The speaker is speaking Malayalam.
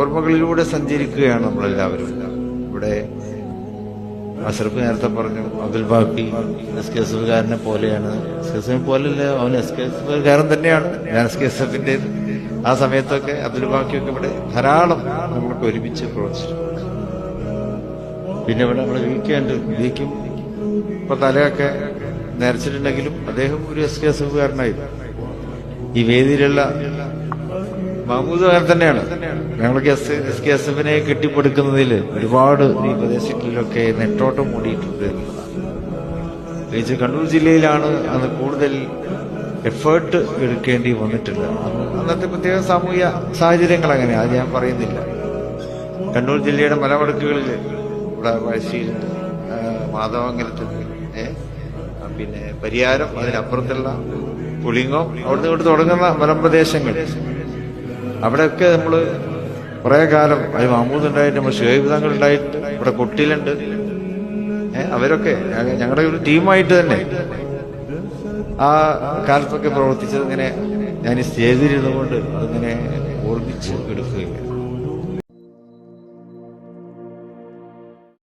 ഓർമ്മകളിലൂടെ സഞ്ചരിക്കുകയാണ് നമ്മളെല്ലാവരും. ഇവിടെ അഷ്റഫ് നേരത്തെ പറഞ്ഞു അബ്ദുൽ ബാക്കി SKSFകാരനെ പോലെയാണ്. SKSF പോലെയല്ല, അവൻ SKSFകാരൻ തന്നെയാണ്. ഞാൻ SKSFന്റെ ആ സമയത്തൊക്കെ അബ്ദുൽ ബാക്കിയൊക്കെ ഇവിടെ ധാരാളം നമ്മൾക്ക് ഒരുമിച്ച് പ്രവർത്തിച്ചിട്ടുണ്ട്. പിന്നെ ഇവിടെ നമ്മൾ വിക്കും ഇപ്പൊ തലയൊക്കെ നരച്ചിട്ടുണ്ടെങ്കിലും അദ്ദേഹം ഒരു SKSFകാരനായിരുന്നു. ഈ വേദിയിലുള്ള മഹ്മൂദ് അങ്ങനെ തന്നെയാണ്. ഞങ്ങൾക്ക് SKSFനെ കെട്ടിപ്പടുക്കുന്നതിൽ ഒരുപാട് ഈ പ്രദേശങ്ങളിലൊക്കെ നെട്ടോട്ടം മൂടിയിട്ടുണ്ട്. പ്രത്യേകിച്ച് കണ്ണൂർ ജില്ലയിലാണ് അന്ന് കൂടുതൽ എഫേർട്ട് എടുക്കേണ്ടി വന്നിട്ടില്ല. അന്നത്തെ പ്രത്യേക സാമൂഹ്യ സാഹചര്യങ്ങൾ അങ്ങനെ, അത് ഞാൻ പറയുന്നില്ല. കണ്ണൂർ ജില്ലയുടെ മലമടക്കുകളിൽ ഇവിടെ പഴശ്ശിയിൽ, മാധവങ്കലത്ത്, പിന്നെ പരിയാരം, അതിനപ്പുറത്തുള്ള പുളിങ്ങോ, അവിടുന്ന് ഇങ്ങോട്ട് തുടങ്ങുന്ന മലമ്പ്രദേശങ്ങൾ, അവിടെയൊക്കെ നമ്മൾ കുറെ കാലം അത് മഹ്മൂദ് ഉണ്ടായിട്ട്, നമ്മൾ ഷുഹൈബ് തങ്ങൾ ഉണ്ടായിട്ട്, ഇവിടെ കൊട്ടിലുണ്ട്, അവരൊക്കെ ഞങ്ങളുടെ ഒരു ടീമായിട്ട് തന്നെ ആ കാലത്തൊക്കെ പ്രവർത്തിച്ചത്. ഇങ്ങനെ ഞാൻ ഈ സ്റ്റേജിലിരുന്നു കൊണ്ട് അതിങ്ങനെ ഓർമ്മിച്ച് എടുക്കുകയാണ്.